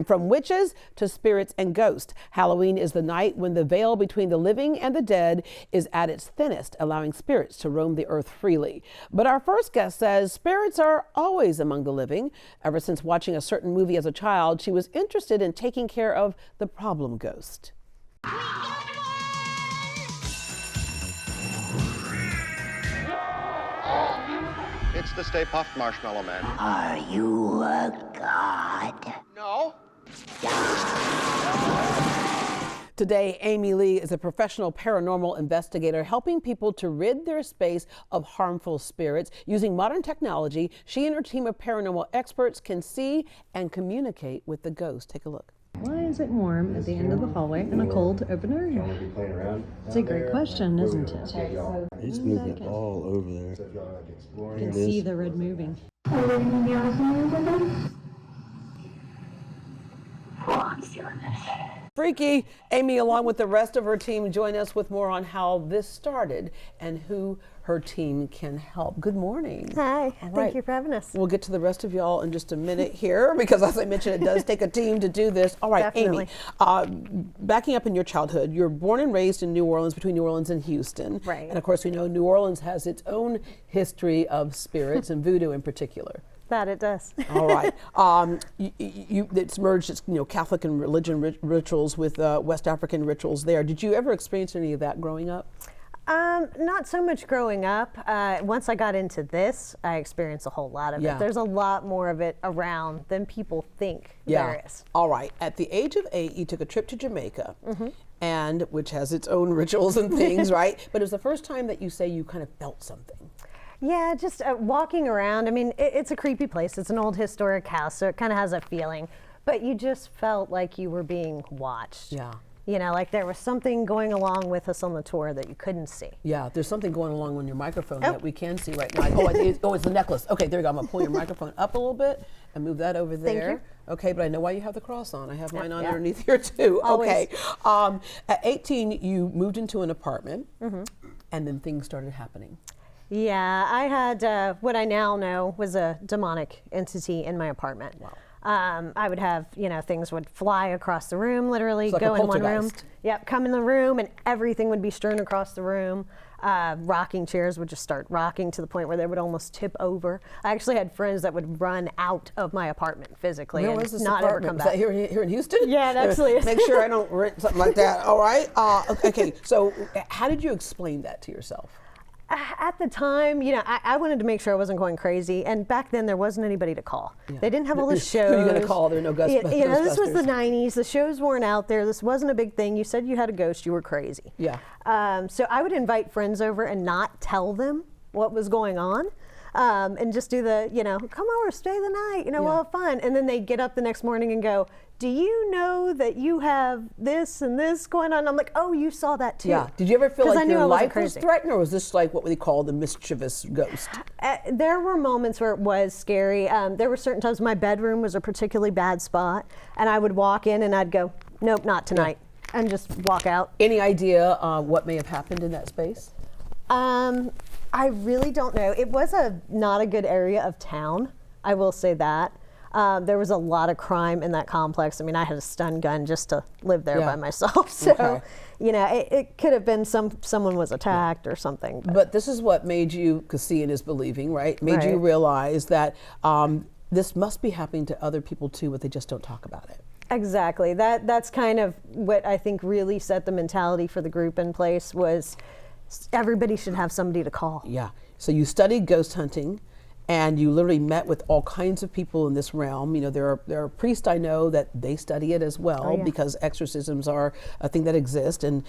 from witches to spirits and ghosts. Halloween is the night when the veil between the living and the dead is at its thinnest, allowing spirits to roam the earth freely. But our first guest says spirits are always among the living. Ever since watching a certain movie as a child, she was interested in taking care of the problem ghost. It's the Stay Puft Marshmallow Man. Are you a god? No. Today, Amy Lee is a professional paranormal investigator helping people to rid their space of harmful spirits. Using modern technology, she and her team of paranormal experts can see and communicate with the ghost. Take a look. Why is it warm at the end of the hallway in a cold open area? It's a great question, isn't it? He's moving all over there. You can see the red moving. Freaky. Amy, along with the rest of her team, join us with more on how this started and who her team can help. Good morning. Hi, thank you for having us. We'll get to the rest of y'all in just a minute here because, as I mentioned, it does take a team to do this. All right, Definitely. Amy, backing up in your childhood, you're born and raised in New Orleans, between New Orleans and Houston. Right. And of course, we know New Orleans has its own history of spirits and voodoo in particular. That it does. All right. It's merged, it's, Catholic and religion rituals with West African rituals there. Did you ever experience any of that growing up? Not so much growing up. Once I got into this, I experienced a whole lot of it. There's a lot more of it around than people think there is. All right. At the age of 8, you took a trip to Jamaica, and which has its own rituals and things, right? But it was the first time that you say you kind of felt something. Yeah, just walking around. I mean, it's a creepy place. It's an old historic house, so it kind of has a feeling. But you just felt like you were being watched. Yeah. Like there was something going along with us on the tour that you couldn't see. Yeah, there's something going along on your microphone that we can see right now. It's the necklace. Okay, there you go. I'm going to pull your microphone up a little bit and move that over there. Thank you. Okay, but I know why you have the cross on. I have mine on underneath here too. Always. Okay. At 18, you moved into an apartment, and then things started happening. Yeah, I had what I now know was a demonic entity in my apartment. Wow. I would have, things would fly across the room, literally like go a in one room. poltergeist. Yep, come in the room and everything would be strewn across the room. Rocking chairs would just start rocking to the point where they would almost tip over. I actually had friends that would run out of my apartment physically Where and was this not apartment? ever come Is back. that here in Houston? Yeah, it actually is. Make sure I don't rent something like that. All right. Okay. So, how did you explain that to yourself? At the time, I wanted to make sure I wasn't going crazy, and back then there wasn't anybody to call. Yeah. They didn't have all the shows. Who are you going to call? There are no Ghostbusters. This was the 90s. The shows weren't out there. This wasn't a big thing. You said you had a ghost, you were crazy. Yeah. So I would invite friends over and not tell them what was going on. And just do the, come over, stay the night, we'll have fun. And then they get up the next morning and go, do you know that you have this and this going on? I'm like, oh, you saw that too. Yeah. Did you ever feel like your life was crazy. threatened, or was this like what we call the mischievous ghost? There were moments where it was scary. There were certain times my bedroom was a particularly bad spot, and I would walk in and I'd go, nope, not tonight, and just walk out. Any idea what may have happened in that space? I really don't know. It was not a good area of town, I will say that. There was a lot of crime in that complex. I mean, I had a stun gun just to live there by myself. So, it could have been someone was attacked or something. But this is what made you, because seeing is believing, right? Made you realize that this must be happening to other people too, but they just don't talk about it. Exactly. That's kind of what I think really set the mentality for the group in place was everybody should have somebody to call. Yeah. So you studied ghost hunting, and you literally met with all kinds of people in this realm. There are priests I know that they study it as well because exorcisms are a thing that exists. And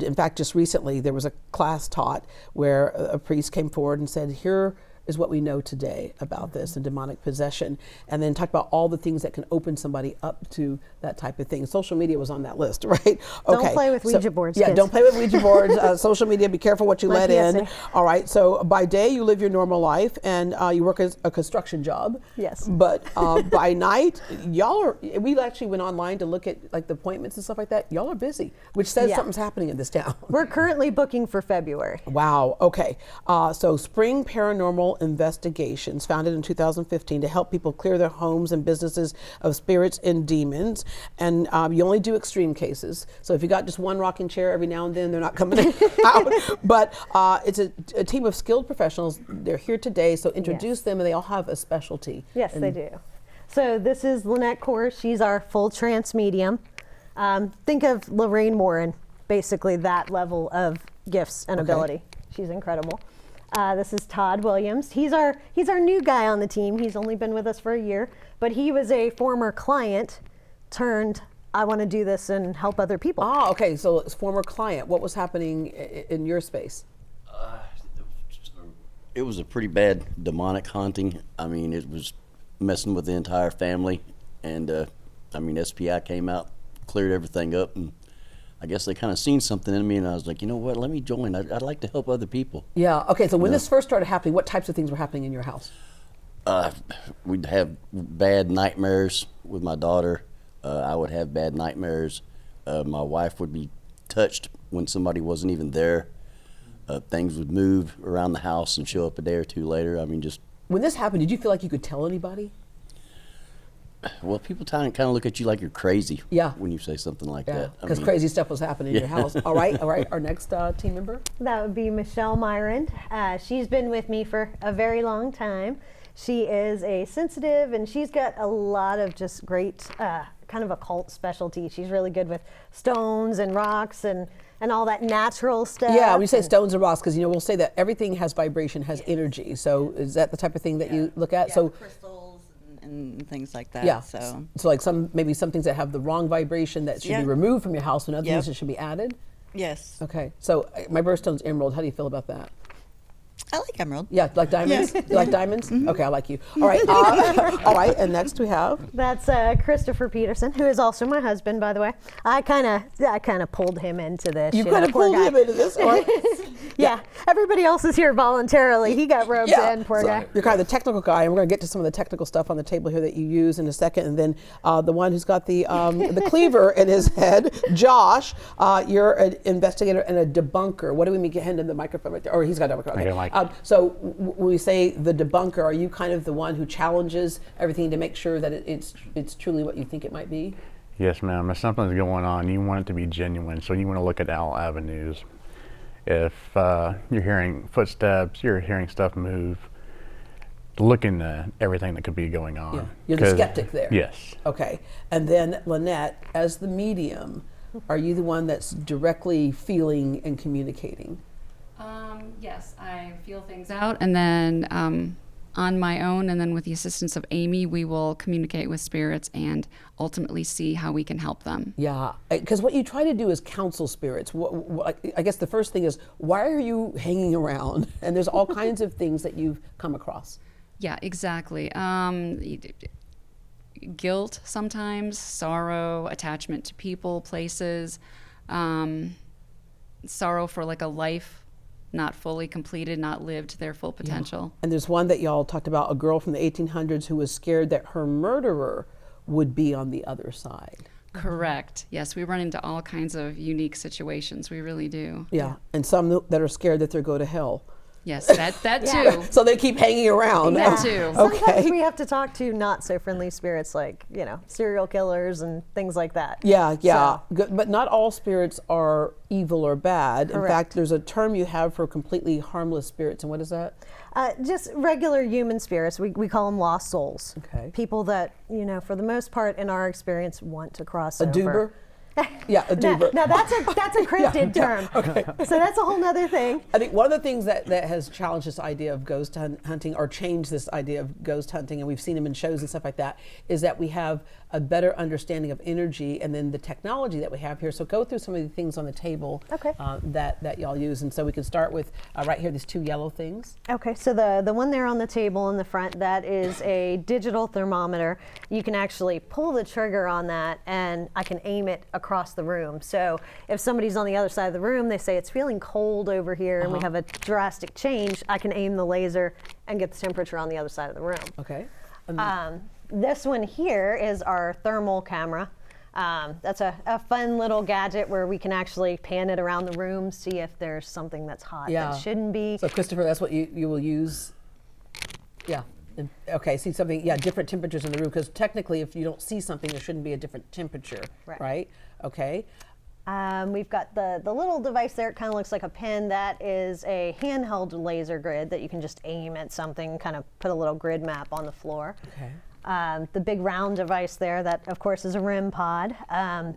in fact, just recently there was a class taught where a priest came forward and said, here is what we know today about this and demonic possession, and then talk about all the things that can open somebody up to that type of thing. Social media was on that list, right? Okay. Don't play with Ouija boards, Yeah, kids. don't play with Ouija boards. Social media, be careful what you let in. PSA. All right, so by day you live your normal life and you work as a construction job. Yes. But by night, we actually went online to look at like the appointments and stuff like that. Y'all are busy, which says something's happening in this town. We're currently booking for February. Wow, okay. So spring paranormal Paranormal Investigations, founded in 2015 to help people clear their homes and businesses of spirits and demons. And you only do extreme cases. So if you got just one rocking chair every now and then, they're not coming out. But it's a team of skilled professionals. They're here today, so introduce them, and they all have a specialty. Yes, they do. So this is Lynette Kors. She's our full trance medium. Think of Lorraine Warren, basically that level of gifts and ability. She's incredible. This is Todd Williams. He's our new guy on the team. He's only been with us for a year, but he was a former client turned, I want to do this and help other people. Ah, okay, so it's former client. What was happening in your space? It was a pretty bad demonic haunting. I mean, it was messing with the entire family. And, I mean, SPI came out, cleared everything up, and I guess they kind of seen something in me, and I was like, you know what, let me join. I'd like to help other people. Yeah, okay, so when this first started happening, what types of things were happening in your house? We'd have bad nightmares with my daughter. I would have bad nightmares. My wife would be touched when somebody wasn't even there. Things would move around the house and show up a day or two later. I mean, just... When this happened, did you feel like you could tell anybody? Well, people kind of look at you like you're crazy. Yeah. When you say something like that. Because crazy stuff was happening in your house. All right. Our next team member? That would be Michelle Myron. She's been with me for a very long time. She is a sensitive, and she's got a lot of just great kind of occult specialty. She's really good with stones and rocks and all that natural stuff. Yeah, when you say stones and rocks, because we'll say that everything has vibration, has energy. So is that the type of thing that you look at? Yeah, so crystals and things like that. Yeah. So like maybe some things that have the wrong vibration that should be removed from your house, and other things that should be added. yes, Okay. So my birthstone's emerald. How do you feel about that? I like emerald. Yeah, like diamonds. Yeah. You like diamonds? Mm-hmm. Okay, I like you. All right. All right. And next we have. That's Christopher Peterson, who is also my husband, by the way. I kind of pulled him into this. You kind of poor pulled guy. him into this. All right. Yeah, everybody else is here voluntarily. He got roped in, poor guy. You're kind of the technical guy, and we're going to get to some of the technical stuff on the table here that you use in a second. And then the one who's got the cleaver in his head, Josh, you're an investigator and a debunker. What do we mean? Get hand in the microphone right there. Or he's got a microphone. Okay. So when we say the debunker, are you kind of the one who challenges everything to make sure that it's truly what you think it might be? Yes, ma'am. If something's going on, you want it to be genuine, so you want to look at all avenues. If you're hearing footsteps, you're hearing stuff move, look into everything that could be going on. Yeah. You're the skeptic there. Yes. Okay. And then Lynette, as the medium, are you the one that's directly feeling and communicating? Yes, I feel things out, and then on my own, and then with the assistance of Amy, we will communicate with spirits and ultimately see how we can help them. Yeah, because what you try to do is counsel spirits. I guess the first thing is, why are you hanging around? And there's all kinds of things that you've come across. Yeah, exactly. Guilt sometimes, sorrow, attachment to people, places, sorrow for like a life not fully completed, not lived to their full potential. And there's one that y'all talked about, a girl from the 1800s who was scared that her murderer would be on the other side. Correct. Yes, we run into all kinds of unique situations. We really do. Yeah, and some that are scared that they'll go to hell. Yes, that too. So they keep hanging around. That too. Sometimes we have to talk to not so friendly spirits, like serial killers and things like that. Yeah. But not all spirits are evil or bad. Correct. In fact, there's a term you have for completely harmless spirits, and what is that? Just regular human spirits. We call them lost souls. Okay. People that, for the most part, in our experience, want to cross A over. doober? Yeah, a doober. Now that's a cryptid term. Okay. So that's a whole nother thing. I think one of the things that has challenged this idea of ghost hunting, or changed this idea of ghost hunting, and we've seen them in shows and stuff like that, is that we have a better understanding of energy and then the technology that we have here. So go through some of the things on the table that y'all use. And so we can start with right here, these two yellow things. Okay, so the one there on the table in the front, that is a digital thermometer. You can actually pull the trigger on that, and I can aim it across the room. So if somebody's on the other side of the room, they say it's feeling cold over here, and we have a drastic change, I can aim the laser and get the temperature on the other side of the room. Okay. This one here is our thermal camera. That's a fun little gadget where we can actually pan it around the room, see if there's something that's hot that shouldn't be. So Christopher, that's what you will use Yeah. Okay, see something, yeah, different temperatures in the room, because technically if you don't see something, there shouldn't be a different temperature, right? Okay. We've got the little device there. It kind of looks like a pen. That is a handheld laser grid that you can just aim at something, kind of put a little grid map on the floor. Okay. The big round device there, that of course is a REM pod.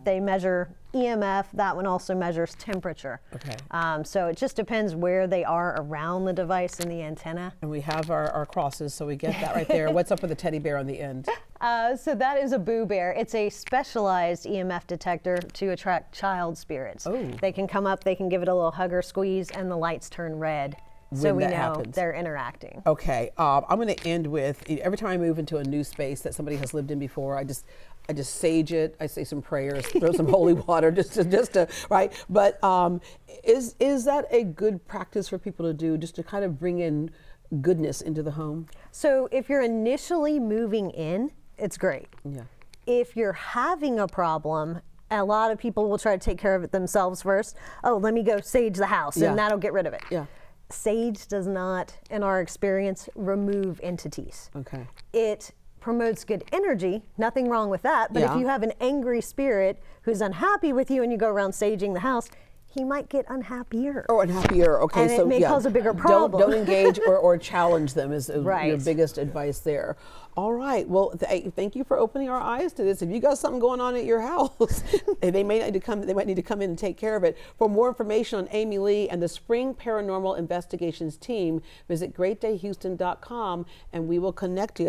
They measure EMF. That one also measures temperature. Okay. So it just depends where they are around the device and the antenna. And we have our crosses, so we get that right there. What's up with the teddy bear on the end? So that is a Boo Bear. It's a specialized EMF detector to attract child spirits. Oh. They can come up, they can give it a little hug or squeeze, and the lights turn red. So When we that know happens. they're interacting. Okay, I'm going to end with, every time I move into a new space that somebody has lived in before, I just sage it. I say some prayers, throw some holy water, just to right. But is that a good practice for people to do, just to kind of bring in goodness into the home? So if you're initially moving in, it's great. Yeah. If you're having a problem, a lot of people will try to take care of it themselves first. Oh, let me go sage the house, Yeah. and that'll get rid of it. Yeah. Sage does not, in our experience, remove entities. Okay. It promotes good energy, nothing wrong with that, but Yeah. if you have an angry spirit who's unhappy with you and you go around saging the house, he might get unhappier. Oh, and happier. Okay, And it so may yeah, cause a bigger problem. Don't engage or challenge them is your Right. biggest advice there. All right. Well, thank you for opening our eyes to this. If you got something going on at your house, they might need to come in and take care of it. For more information on Amy Lee and the Spring Paranormal Investigations team, visit greatdayhouston.com and we will connect you.